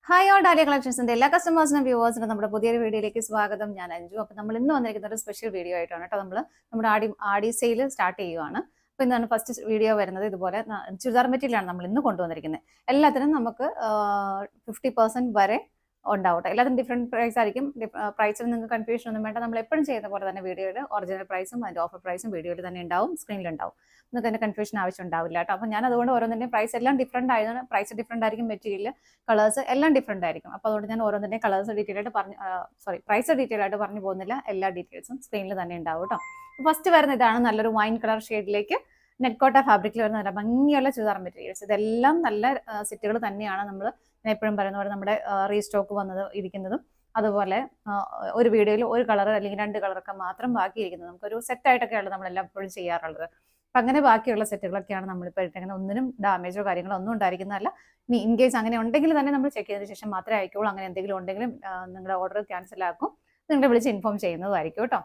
Hi all dahlia കളക്ഷൻസിന്റെ എല്ലാ കസ്റ്റമേഴ്സിനും വ്യൂവേഴ്സിനും നമ്മുടെ പുതിയൊരു വീഡിയോയിലേക്ക് സ്വാഗതം. ഞാൻ അഞ്ജു. അപ്പോൾ നമ്മൾ ഇന്ന് വന്നിരിക്കുന്ന ഒരു സ്പെഷ്യൽ വീഡിയോ ആയിട്ടാണ് കേട്ടോ. നമ്മുടെ ആടി സെയിൽ സ്റ്റാർട്ട് ചെയ്യുവാണ്. അപ്പോൾ ഇന്നാണ് ഫസ്റ്റ് വീഡിയോ വരുന്നത്. ഇതുപോലെ ചുരിദാർ മെറ്റീരിയലാണ് നമ്മൾ ഇന്ന് കൊണ്ടുവന്നിരിക്കുന്നത്. എല്ലാത്തിനും നമുക്ക് 50% വരെ ഉണ്ടാവട്ടെ. എല്ലാത്തിനും ഡിഫറെൻറ്റ് പ്രൈസ് ആയിരിക്കും. പ്രൈസിൽ നിങ്ങൾക്ക് കൺഫ്യൂഷൻ ഒന്നും വേണ്ട. നമ്മൾ എപ്പോഴും ചെയ്യുന്ന പോലെ തന്നെ വീഡിയോയുടെ ഒറിജിനൽ പ്രൈസും അതിൻ്റെ ഓഫർ പ്രൈസും വീഡിയോയിൽ തന്നെ ഉണ്ടാവും, സ്ക്രീനിലുണ്ടാവും. നിങ്ങൾക്ക് അതിൻ്റെ കൺഫ്യൂഷൻ ആവശ്യം ഉണ്ടാവില്ല കേട്ടോ. അപ്പോൾ ഞാൻ അതുകൊണ്ട് ഓരോന്നിൻ്റെയും പ്രൈസ് എല്ലാം ഡിഫറെൻ്റ് ആയതാണ്. പ്രൈസ് ഡിഫറെൻ്റ് ആയിരിക്കും, മെറ്റീരിയൽ കളേഴ്സ് എല്ലാം ഡിഫറെൻ്റ് ആയിരിക്കും. അപ്പോൾ അതുകൊണ്ട് ഞാൻ ഓരോന്നിൻ്റെയും കളേഴ്സ് ഡീറ്റെയിൽ ആയിട്ട് പ്രൈസ് ഡീറ്റെയിൽ ആയിട്ട് പറഞ്ഞു പോകുന്നില്ല. എല്ലാ ഡീറ്റെയിൽസും സ്ക്രീനിൽ തന്നെ ഉണ്ടാവും കേട്ടോ. ഫസ്റ്റ് വരുന്ന ഇതാണ് നല്ലൊരു വൈൻ കളർ ഷെയ്ഡിലേക്ക് നെറ്റ് കോട്ട ഫാബ്രിക്കിൽ വരുന്ന നല്ല ഭംഗിയുള്ള ചുരിദാർ മെറ്റീരിയൽസ്. ഇതെല്ലാം നല്ല സെറ്റുകൾ തന്നെയാണ്. ഞാൻ എപ്പോഴും പറയുന്ന പോലെ നമ്മുടെ റീസ്റ്റോക്ക് ഇരിക്കുന്നതും അതുപോലെ ഒരു വീഡിയോയിൽ ഒരു കളർ അല്ലെങ്കിൽ 2 കളറൊക്കെ മാത്രം ബാക്കിയിരിക്കുന്നത്. നമുക്കൊരു സെറ്റായിട്ടൊക്കെയാണ് നമ്മളെല്ലാം എപ്പോഴും ചെയ്യാറുള്ളത്. അപ്പം അങ്ങനെ ബാക്കിയുള്ള സെറ്റുകളൊക്കെയാണ് നമ്മളിപ്പോൾ ഇട്ടേക്കുന്നത്. ഒന്നിനും ഡാമേജോ കാര്യങ്ങളോ ഒന്നും ഉണ്ടായിരിക്കുന്നതല്ല. ഇനി ഇൻ കേസ് അങ്ങനെ ഉണ്ടെങ്കിൽ തന്നെ നമ്മൾ ചെക്ക് ചെയ്തതിന് ശേഷം മാത്രമേ അയക്കുള്ളൂ. അങ്ങനെ എന്തെങ്കിലും ഉണ്ടെങ്കിലും നിങ്ങളുടെ ഓർഡർ ക്യാൻസൽ ആക്കും, നിങ്ങളെ വിളിച്ച് ഇൻഫോം ചെയ്യുന്നതായിരിക്കും കേട്ടോ.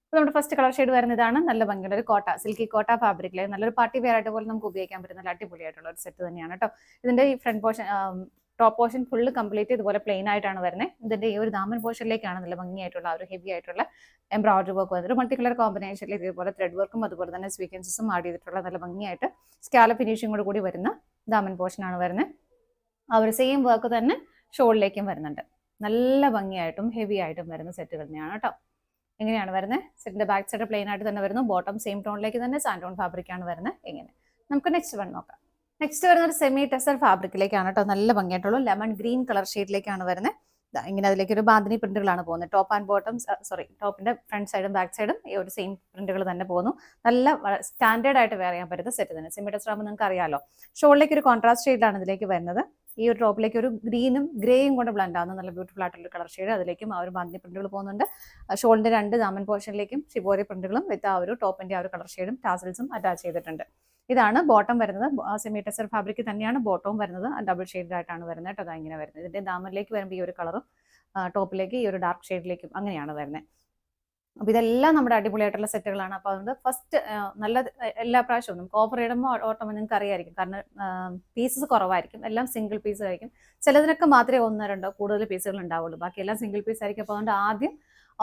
അപ്പോൾ നമ്മുടെ ഫസ്റ്റ് കളർ ഷെയ്ഡ് വരുന്ന ഇതാണ്. നല്ല ഭംഗിയുള്ള ഒരു സിൽക്കി കോട്ട ഫാബ്രിക്കിൽ നല്ലൊരു പാർട്ടി വെയർ ആയിട്ട് പോലും നമുക്ക് ഉപയോഗിക്കാൻ പറ്റുന്ന നല്ല അടിപൊളിയായിട്ടുള്ള ഒരു സെറ്റ് തന്നെയാണ് കേട്ടോ. ഇതിന്റെ ഈ front portion top portion full complete ഇതുപോലെ പ്ലെയിൻ ആയിട്ടാണ് വരുന്നത്. ഇതിന്റെ ഈ ഒരു ദാമൻ പോർഷനിലേക്കാണ് നല്ല ഭംഗിയായിട്ടുള്ള ഒരു ഹെവി ആയിട്ടുള്ള എംബ്രോയിഡറി വർക്ക് വരുന്നത്. ഒരു മൾട്ടി കളർ കോമ്പിനേഷനിൽ ഇതുപോലെ ത്രെഡ് വർക്കും അതുപോലെ തന്നെ സ്വീക്വൻസസും ആഡ് ചെയ്തിട്ടുള്ള നല്ല ഭംഗിയായിട്ട് സ്കാലപ്പ് ഫിനിഷിങ്ങോട് കൂടി വരുന്ന ദാമൻ പോർഷനാണ് വരുന്നത്. ആ ഒരു സെയിം വർക്ക് തന്നെ ഷോളിലേക്കും വരുന്നുണ്ട്. നല്ല ഭംഗിയായിട്ടും ഹെവി ആയിട്ടും വരുന്ന സെറ്റ് തന്നെയാണ് കേട്ടോ. എങ്ങനെയാണ് വരുന്നത്? സെറ്റിന്റെ ബാക്ക് സൈഡ് പ്ലെയിൻ ആയിട്ട് തന്നെ വരുന്നു. ബോട്ടം സെയിം ടോണിലേക്ക് തന്നെ സാൻഡോൺ ഫാബ്രിക് ആണ് വരുന്നത്. എങ്ങനെ നമുക്ക് നെക്സ്റ്റ് വൺ നോക്കാം. നെക്സ്റ്റ് വരുന്ന ഒരു സെമി ടെസർ ഫാബ്രിക്കിലേക്കാണ് കേട്ടോ. നല്ല ഭംഗിയായിട്ടുള്ള ലെമൺ ഗ്രീൻ കളർ ഷെയ്ഡിലേക്കാണ് വരുന്നത്. ഇങ്ങനെ അതിലേക്ക് ഒരു ബാന്തിനി പ്രിന്റുകളാണ് പോകുന്നത്. ടോപ്പ് ആൻഡ് ബോട്ടം ടോപ്പിന്റെ ഫ്രണ്ട് സൈഡും ബാക്ക് സൈഡും ഈ ഒരു സെയിം പ്രിന്റുകൾ തന്നെ പോകുന്നു. നല്ല സ്റ്റാൻഡേർഡ് ആയിട്ട് വെയർ ചെയ്യാൻ പറ്റുന്ന സെറ്റ് തന്നെ. സെമി ടെസർ ആകുമ്പോൾ നിങ്ങൾക്ക് അറിയാലോ. ഷോളിലേക്ക് ഒരു കോൺട്രാസ്റ്റ് ഷെയ്ഡിലാണ് ഇതിലേക്ക് വരുന്നത്. ഈ ഒരു ടോപ്പിലേക്ക് ഒരു ഗ്രീനും ഗ്രേയും കൊണ്ട് ബ്ലൻഡ് ആവുന്ന നല്ല ബ്യൂട്ടിഫുൾ ആയിട്ടുള്ള കളർ ഷെയ്ഡ്. അതിലേക്കും ആ ഒരു ബാന്തിനി പ്രിന്റുകൾ പോകുന്നുണ്ട്. ഷോളിന്റെ 2 ദാമൻ പോർഷനിലേക്കും ഷിബോരി പ്രിന്റുകളും വിത്ത് ആ ഒരു ടോപ്പിന്റെ ആ ഒരു കളർ ഷെയ്ഡും ടാസൽസും അറ്റാച്ച് ചെയ്തിട്ടുണ്ട്. ഇതാണ് ബോട്ടം വരുന്നത്. സെമി ടെസർ ഫാബ്രിക് തന്നെയാണ് ബോട്ടവും വരുന്നത്. ഡബിൾ ഷെയ്ഡായിട്ടാണ് വരുന്നത് കേട്ടോ. അതാണ് വരുന്നത്. ഇതിന്റെ ദാമനിലേക്ക് വരുമ്പോൾ ഈ ഒരു കളറും ടോപ്പിലേക്ക് ഈ ഒരു ഡാർക്ക് ഷെയ്ഡിലേക്കും അങ്ങനെയാണ് വരുന്നത്. അപ്പോൾ ഇതെല്ലാം നമ്മുടെ അടിപൊളിയായിട്ടുള്ള സെറ്റുകളാണ്. അപ്പോൾ അതുകൊണ്ട് ഫസ്റ്റ് നല്ല എല്ലാ പ്രാവശ്യവും നമുക്ക് ഓഫർ ഇടുമ്പോൾ ഓട്ടം നിങ്ങൾക്ക് അറിയായിരിക്കും. കാരണം പീസസ് കുറവായിരിക്കും, എല്ലാം സിംഗിൾ പീസ് ആയിരിക്കും. ചിലതിനൊക്കെ മാത്രമേ 1-2 കൂടുതൽ പീസുകൾ ഉണ്ടാവുള്ളൂ. ബാക്കി എല്ലാം സിംഗിൾ പീസ് ആയിരിക്കും. അപ്പോൾ അതുകൊണ്ട് ആദ്യം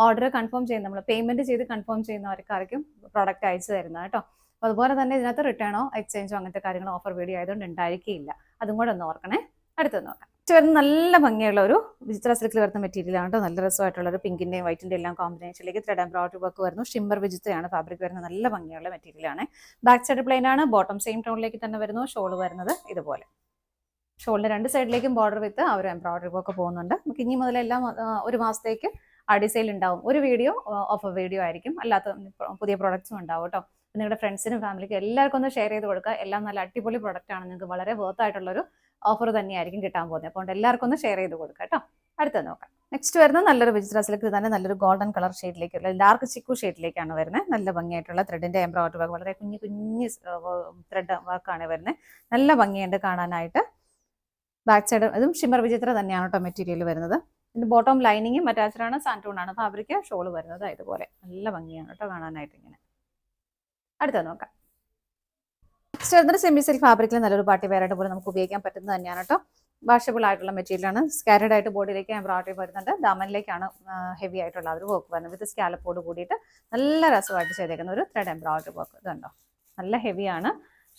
ഓർഡർ കൺഫേം ചെയ്യുന്ന നമ്മൾ പേയ്മെന്റ് ചെയ്ത് കൺഫേം ചെയ്യുന്നവർക്കായിരിക്കും പ്രോഡക്റ്റ് അയച്ചു തരുന്നത് കേട്ടോ. അപ്പോൾ അതുപോലെ തന്നെ ഇതിനകത്ത് റിട്ടേണോ എക്സ്ചേഞ്ചോ അങ്ങനത്തെ കാര്യങ്ങൾ ഓഫർ വീഡിയോ ആയതുകൊണ്ട് ഉണ്ടായിരിക്കില്ല. അതും കൂടെ ഒന്ന് ഓർക്കണേ. അടുത്ത് നോക്കാം. വരുന്ന നല്ല ഭംഗിയുള്ള ഒരു വിചിത്ര സിൽക്കിൽ വരുന്ന മെറ്റീരിയൽ ആണ്. നല്ല രസമായിട്ടുള്ള ഒരു പിങ്കിന്റെയും വൈറ്റിന്റെ എല്ലാം കോമ്പിനേഷനിലേക്ക് ത്രെഡ് എംബ്രോയിഡറി വർക്ക് വരുന്നു. ഷിമ്മർ വിചിത്രയാണ് ഫാബ്രിക് വരുന്നത്. നല്ല ഭംഗിയുള്ള മെറ്റീരിയൽ ആണ്. ബാക്ക് സൈഡ് പ്ലെയിൻ ആണ്. ബോട്ടം സെയിം ടോണിലേക്ക് തന്നെ വരുന്നു. ഷോൾ വരുന്നത് ഇതുപോലെ. ഷോളിന്റെ 2 സൈഡിലേക്കും ബോർഡർ വിത്ത് ആ ഒരു എംബ്രോയിഡറി വർക്ക് പോകുന്നുണ്ട്. നമുക്ക് ഇനി മുതലെല്ലാം ഒരു മാസത്തേക്ക് ആടി സെയിൽ ഉണ്ടാവും. ഒരു വീഡിയോ ഓഫർ വീഡിയോ ആയിരിക്കും. അല്ലാത്ത പുതിയ പ്രോഡക്ട്സും ഉണ്ടാവും കേട്ടോ. നിങ്ങളുടെ ഫ്രണ്ട്സിനും ഫാമിലിക്കും എല്ലാവർക്കും ഒന്ന് ഷെയർ ചെയ്ത് കൊടുക്കുക. എല്ലാം നല്ല അടിപൊളി പ്രോഡക്റ്റ് ആണ്. നിങ്ങൾക്ക് വളരെ വർത്ത് ആയിട്ടുള്ളൊരു ഓഫർ തന്നെയായിരിക്കും കിട്ടാൻ പോകുന്നത്. അപ്പോൾ എല്ലാവർക്കും ഒന്ന് ഷെയർ ചെയ്ത് കൊടുക്കുക കേട്ടോ. അടുത്തത് നോക്കാം. നെക്സ്റ്റ് വരുന്ന നല്ലൊരു വിചിത്ര സിൽക്ക് തന്നെ നല്ലൊരു ഗോൾഡൻ കളർ ഷെയ്ഡിലേക്ക് ഡാർക്ക് ചിക്കു ഷെയ്ഡിലേക്കാണ് വരുന്നത്. നല്ല ഭംഗിയായിട്ടുള്ള ത്രെഡിന്റെ എംബ്രോയിഡറി വർക്ക്, വളരെ കുഞ്ഞു ത്രെഡ് വർക്കാണ് വരുന്നത്. നല്ല ഭംഗിയുണ്ട് കാണാനായിട്ട്. ബാക്ക് സൈഡ് ഇതും ഷിമ്മർ വിചിത്ര തന്നെയാണ് കേട്ടോ മെറ്റീരിയൽ വരുന്നത്. ഇതിന്റെ ബോട്ടം ലൈനിങ്ങും അറ്റാച്ച്ഡ് ആണ്. സാൻറ്റൂൺ ആണ് ഫാബ്രിക്. ഷോൾ വരുന്നത് ഇതുപോലെ. നല്ല ഭംഗിയാണ് കേട്ടോ കാണാനായിട്ട്. ഇങ്ങനെ അടുത്തത് നോക്കാം. നെക്സ്റ്റ് വരുന്നത് സെമി സിൽക്ക് ഫാബ്രിക്കിൽ നല്ലൊരു പാർട്ടി വെയർ ആയിട്ട് പോലും നമുക്ക് ഉപയോഗിക്കാൻ പറ്റുന്നത് തന്നെയാണ് കേട്ടോ. വാഷബിൾ ആയിട്ടുള്ള മെറ്റീരിയൽ ആണ്. സ്കാറ്റേഡ് ആയിട്ട് ബോഡിയിലേക്ക് എംബ്രോയിഡറി വരുന്നുണ്ട്. ദാമനിലേക്കാണ് ഹെവി ആയിട്ടുള്ള ഒരു വർക്ക് വരുന്നത്. വിത്ത് സ്കാലപ്പോട് കൂടിയിട്ട് നല്ല രസമായിട്ട് ചെയ്തേക്കുന്ന ഒരു ത്രെഡ് എംബ്രോയിഡറി വർക്ക്. ഇതുണ്ടോ, നല്ല ഹെവിയാണ്.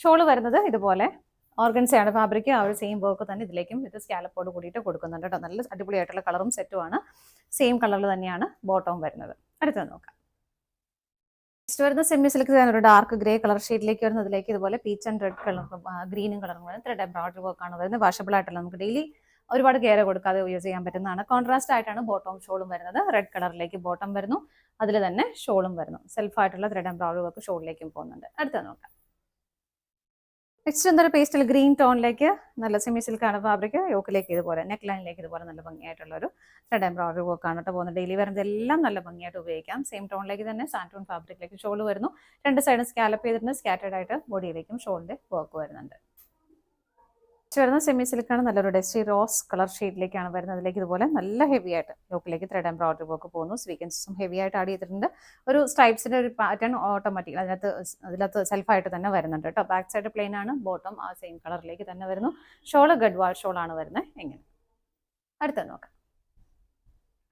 ഷോള് വരുന്നത് ഇതുപോലെ ഓർഗൻസയാണ് ഫാബ്രിക്. ആ ഒരു സെയിം വർക്ക് തന്നെ ഇതിലേക്കും വിത്ത് സ്കാലപ്പോട് കൂടിയിട്ട് കൊടുക്കുന്നുണ്ട് കേട്ടോ. നല്ല അടിപൊളിയായിട്ടുള്ള കളറും സെറ്റുമാണ്. സെയിം കളറിൽ തന്നെയാണ് ബോട്ടവും വരുന്നത്. അടുത്തത് നോക്കാം. നെക്സ്റ്റ് വരുന്ന സെമി സിൽക്ക് ഒരു ഡാർക്ക് ഗ്രേ കളർ ഷെയ്ഡിലേക്ക് വരുന്നത്. അതിലേക്ക് ഇതുപോലെ പീച്ച് ആൻഡ് റെഡ് കളർ ഗ്രീനും കളറും വരുന്നത്. ത്രെഡ് എംബ്രോയിഡറി വർക്കാണ് വരുന്നത്. വാഷബിൾ ആയിട്ടുള്ള നമുക്ക് ഡെയിലി ഒരുപാട് കെയർ കൊടുക്കാതെ യൂസ് ചെയ്യാൻ പറ്റുന്നതാണ്. കോൺട്രാസ്റ്റ് ആയിട്ടാണ് ബോട്ടവും ഷോളും വരുന്നത്. റെഡ് കളറിലേക്ക് ബോട്ടം വരുന്നു. അതിൽ തന്നെ ഷോളും വരുന്നു. സെൽഫായിട്ടുള്ള ത്രെഡ് എംബ്രോയിഡറി വർക്ക് ഷോളിലേക്കും പോകുന്നുണ്ട്. അടുത്തത് നോക്കാം. നെക്സ്റ്റ് എന്തൊരു പേസ്റ്റൽ ഗ്രീൻ ടോണിലേക്ക് നല്ല സെമി സിൽക്കാണ് ഫാബ്രിക്. യോക്കിലേക്ക് ഇതുപോലെ നെക്ക് ലൈനിലേക്ക് ഇതുപോലെ നല്ല ഭംഗിയായിട്ടുള്ള ഒരു ത്രെഡ് എംബ്രോയിഡറി വർക്കാണ് കേട്ടോ പോകുന്നത്. ഡെയിലി വരുന്നത് എല്ലാം നല്ല ഭംഗിയായിട്ട് ഉപയോഗിക്കാം. സെയിം ടോണിലേക്ക് തന്നെ സാൻറ്റൂൺ ഫാബ്രിക്കിലേക്ക് ഷോൾ വരുന്നു. 2 സൈഡും സ്കാലപ്പ് ചെയ്തിട്ടുണ്ട്. സ്കാറ്റേഡ് ആയിട്ട് ബോഡിയിലേക്കും ഷോളിന്റെ വർക്ക് വരുന്നുണ്ട്. വരുന്ന സെമി സിൽക്കാണ്. നല്ലൊരു ഡസ്റ്റി റോസ് കളർ ഷെയ്ഡിലേക്കാണ് വരുന്നത്. അതിലേക്ക് ഇതുപോലെ നല്ല ഹെവി ആയിട്ട് യോക്കിലേക്ക് ത്രെഡ് എംബ്രോയിഡറി വർക്ക് പോകുന്നു. സ്വീക്വൻസും ഹെവി ആയിട്ട് ആഡ് ചെയ്തിട്ടുണ്ട്. ഒരു സ്ട്രൈപ്സിന്റെ ഒരു പാറ്റേൺ ഓട്ടോമാറ്റിക് അതിനകത്ത് സെൽഫായിട്ട് തന്നെ വരുന്നുണ്ട് കേട്ടോ. ബാക്ക് സൈഡ് പ്ലെയിൻ ആണ്. ബോട്ടം ആ സെയിം കളറിലേക്ക് തന്നെ വരുന്നു. ഷോള് ഗഡ്വാൾ ഷോളാണ് വരുന്നത്. എങ്ങനെ അടുത്ത നോക്കാം.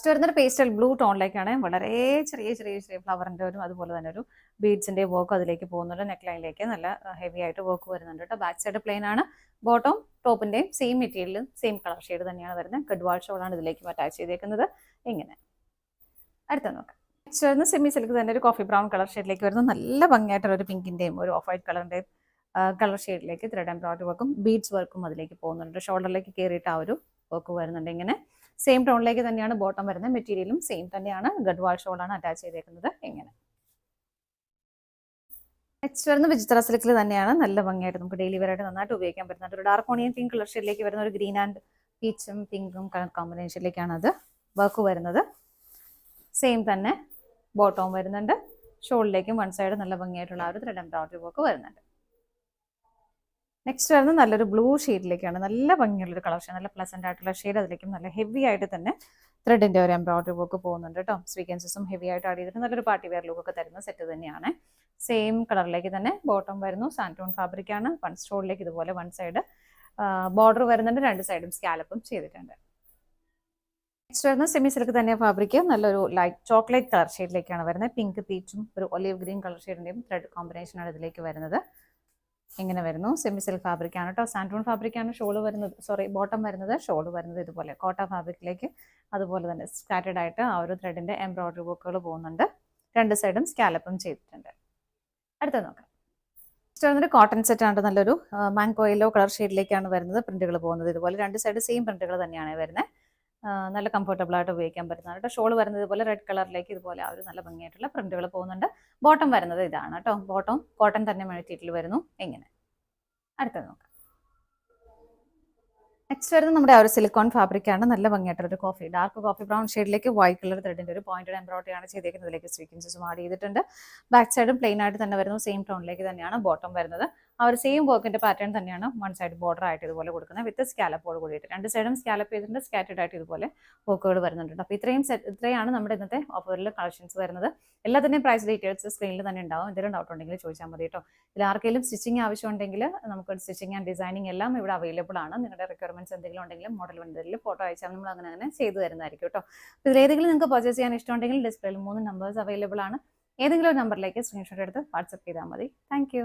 വരുന്നൊരു പേസ്റ്റൽ ബ്ലൂ ടോണിലേക്കാണ്. വളരെ ചെറിയ ചെറിയ ചെറിയ ഫ്ലവറിൻ്റെ ഒരു അതുപോലെ തന്നെ ഒരു ബീഡ്സിൻ്റെ വർക്ക് അതിലേക്ക് പോകുന്നുണ്ട്. നെക്ക് ലൈനിലേക്ക് നല്ല ഹെവി ആയിട്ട് വർക്ക് വരുന്നുണ്ട് കേട്ടോ. ബാക്ക് സൈഡ് പ്ലെയിൻ ആണ്. ബോട്ടം ടോപ്പിൻ്റെയും സെയിം മെറ്റീരിയലും സെയിം കളർ ഷെയ്ഡ് തന്നെയാണ് വരുന്നത്. ഗഡ്വാൾ ഷോളാണ് ഇതിലേക്ക് അറ്റാച്ച് ചെയ്തേക്കുന്നത്. ഇങ്ങനെ അടുത്ത നോക്കാം. നെക്സ്റ്റ് വരുന്ന സെമി സിൽക്ക് തന്നെ ഒരു കോഫി ബ്രൗൺ കളർ ഷെയ്ഡിലേക്ക് വരുന്നത്. നല്ല ഭംഗിയായിട്ടുള്ള ഒരു പിങ്കിൻ്റെയും ഒരു ഓഫ് വൈറ്റ് കളറിൻ്റെയും കളർ ഷെയ്ഡിലേക്ക് ത്രെഡ് എംബ്രോയിഡറി വർക്കും ബീഡ്സ് വർക്കും അതിലേക്ക് പോകുന്നുണ്ട്. ഷോൾഡറിലേക്ക് കയറിയിട്ട് ആ ഒരു വർക്ക് വരുന്നുണ്ട്. ഇങ്ങനെ സെയിം ടോണിലേക്ക് തന്നെയാണ് ബോട്ടം വരുന്നത്. മെറ്റീരിയലും സെയിം തന്നെയാണ്. ഗഡ്വാൾ ഷോളാണ് അറ്റാച്ച് ചെയ്തേക്കുന്നത്. ഇങ്ങനെ നെക്സ്റ്റ് വരുന്ന വിചിത്ര സിൽക്കിൽ തന്നെയാണ്. നല്ല ഭംഗിയായിട്ട് നമുക്ക് ഡെയിലി വെയറായിട്ട് നന്നായിട്ട് ഉപയോഗിക്കാൻ പറ്റുന്ന ഒരു ഡാർക്ക് ഓണിയൻ പിങ്ക് കളർ ഷെയ്ഡിലേക്ക് വരുന്ന ഒരു ഗ്രീൻ ആൻഡ് പീച്ചും പിങ്കും കളർ കോമ്പിനേഷനിലേക്കാണ് അത് വർക്ക് വരുന്നത്. സെയിം തന്നെ ബോട്ടവും വരുന്നുണ്ട്. ഷോളിലേക്കും വൺ സൈഡ് നല്ല ഭംഗിയായിട്ടുള്ള ആ ഒരു ത്രെഡ് എംബ്രോയിഡറി വർക്ക് വരുന്നുണ്ട്. നെക്സ്റ്റ് വരുന്നത് നല്ലൊരു ബ്ലൂ ഷെയ്ഡിലേക്കാണ്. നല്ല ഭംഗിയുള്ളൊരു കളർ ഷെയ്ഡ്, നല്ല പ്ലസന്റ് ആയിട്ടുള്ള ഷെയ്ഡ്. അതിലേക്കും നല്ല ഹെവി ആയിട്ട് തന്നെ ത്രെഡിന്റെ ഒരു എംബ്രോയിഡറി വർക്ക് പോകുന്നുണ്ട് കേട്ടോ. സ്വീക്വൻസസും ഹെവി ആയിട്ട് ആഡ് ചെയ്തിട്ട് നല്ലൊരു പാർട്ടി വെയർ ലുക്ക് ഒക്കെ തരുന്ന സെറ്റ് തന്നെയാണ്. സെയിം കളറിലേക്ക് തന്നെ ബോട്ടം വരുന്നു. സാൻറ്റൂൺ ഫാബ്രിക് ആണ്. വൺ സ്റ്റോണിലേക്ക് ഇതുപോലെ വൺ സൈഡ് ബോർഡർ വരുന്നുണ്ട്. രണ്ട് സൈഡും സ്കാലപ്പും ചെയ്തിട്ടുണ്ട്. നെക്സ്റ്റ് വരുന്നത് സെമി സിൽക്ക് തന്നെ ഫാബ്രിക്. നല്ലൊരു ലൈറ്റ് ചോക്ലേറ്റ് കളർ ഷെയ്ഡിലേക്കാണ് വരുന്നത്. പിങ്ക് പീച്ചും ഒരു ഒലിവ് ഗ്രീൻ കളർ ഷെയ്ഡിന്റെയും ത്രെഡ് കോമ്പിനേഷനാണ് ഇതിലേക്ക് വരുന്നത്. ഇങ്ങനെ വരുന്നു. സെമി സിൽക്ക് ഫാബ്രിക് ആണ് കേട്ടോ. സാൻറ്റൂൺ ഫാബ്രിക് ആണ് ഷോള് വരുന്നത്. ബോട്ടം വരുന്നത്. ഷോള് വരുന്നത് ഇതുപോലെ കോട്ട ഫാബ്രിക്കിലേക്ക് അതുപോലെ തന്നെ സ്കാറ്റേഡ് ആയിട്ട് ആ ഒരു ത്രെഡിന്റെ എംബ്രോയിഡറി വർക്കുകൾ പോകുന്നുണ്ട്. രണ്ട് സൈഡും സ്കാലപ്പും ചെയ്തിട്ടുണ്ട്. അടുത്ത നോക്കാം. നെക്സ്റ്റ് വരുന്നത് കോട്ടൺ സെറ്റ് ആണ്. നല്ലൊരു മാംഗോ യെല്ലോ കളർ ഷെയ്ഡിലേക്കാണ് വരുന്നത്. പ്രിന്റുകൾ പോകുന്നത് ഇതുപോലെ രണ്ട് സൈഡ് സെയിം പ്രിന്റുകൾ തന്നെയാണ് വരുന്നത്. നല്ല കംഫർട്ടബിൾ ആയിട്ട് ഉപയോഗിക്കാൻ പറ്റുന്നതാണ് കേട്ടോ. ഷോൾ വരുന്നത് ഇതുപോലെ റെഡ് കളറിലേക്ക് ഇതുപോലെ ആ ഒരു നല്ല ഭംഗിയായിട്ടുള്ള പ്രിന്റുകൾ പോകുന്നുണ്ട്. ബോട്ടം വരുന്നത് ഇതാണ് കേട്ടോ. ബോട്ടം കോട്ടൺ തന്നെ മെറ്റീരിയൽ വരുന്നു. എങ്ങനെ അടുത്തത് നോക്കാം. നെക്സ്റ്റ് വരുന്നത് നമ്മുടെ ആ ഒരു സിലിക്കോൺ ഫാബ്രിക് ആണ്. നല്ല ഭംഗിയായിട്ടുള്ള ഒരു ഡാർക്ക് കോഫി ബ്രൗൺ ഷെയ്ഡിലേക്ക് വൈറ്റ് കളർ ത്രെഡിന്റെ ഒരു പോയിന്റഡ് എംബ്രോയിഡറി ആണ് ചെയ്തേക്കുന്നത്. ഇതിലേക്ക് സ്വീക്വൻസസും ആഡ് ചെയ്തിട്ടുണ്ട്. ബാക്ക് സൈഡും പ്ലെയിൻ ആയിട്ട് തന്നെ വരുന്നു. സെയിം ടോണിലേക്ക് തന്നെയാണ് ബോട്ടം വരുന്നത്. ആ ഒരു സെയിം വർക്കിന്റെ പാറ്റേൺ തന്നെയാണ് വൺ സൈഡ് ബോർഡർ ആയിട്ട് ഇതുപോലെ കൊടുക്കുന്നത് വിത്ത് സ്കാലപ്പോട് കൂടിയിട്ട്. രണ്ട് സൈഡും സ്കാലപ്പ് ചെയ്തിട്ടുണ്ട്. സ്കാറ്റഡ് ആയിട്ട് ഇതുപോലെ വർക്കുകൾ വരുന്നുണ്ട്. അപ്പോൾ ഇത്രയാണ് നമ്മുടെ ഇന്നത്തെ ഓഫറിൽ കളക്ഷൻസ് വരുന്നത്. എല്ലാത്തിൻ്റെയും പ്രൈസ് ഡീറ്റെയിൽസ് സ്ക്രീനിൽ തന്നെ ഉണ്ടാവും. എന്തെങ്കിലും ഡൗട്ട് ഉണ്ടെങ്കിൽ ചോദിച്ചാൽ മതി കേട്ടോ. ഇതിൽ ആർക്കെങ്കിലും സ്റ്റിച്ചിങ് ആവശ്യമുണ്ടെങ്കിൽ നമുക്ക് സ്റ്റിച്ചിങ് ആൻഡ് ഡിസൈനിങ് എല്ലാം ഇവിടെ അവൈലബിൾ ആണ്. നിങ്ങളുടെ റിക്വയർമെന്റ്സ് എന്തെങ്കിലും ഉണ്ടെങ്കിലും മോഡൽ വന്നതിൽ ഫോട്ടോ അയച്ചാൽ നമ്മൾ അങ്ങനെ ചെയ്തു തരുന്നതായിരിക്കും കേട്ടോ. അപ്പോൾ ഇതിലേതെങ്കിലും നിങ്ങൾക്ക് പർച്ചേസ് ചെയ്യാൻ ഇഷ്ടമുണ്ടെങ്കിൽ ഡിസ്പ്ലേയിൽ 3 നമ്പേഴ്സ് അവൈലബിൾ ആണ്. ഏതെങ്കിലും ഒരു നമ്പറിലേക്ക് സ്ക്രീൻഷോട്ട് എടുത്ത് വാട്സപ്പ് ചെയ്താൽ മതി. താങ്ക്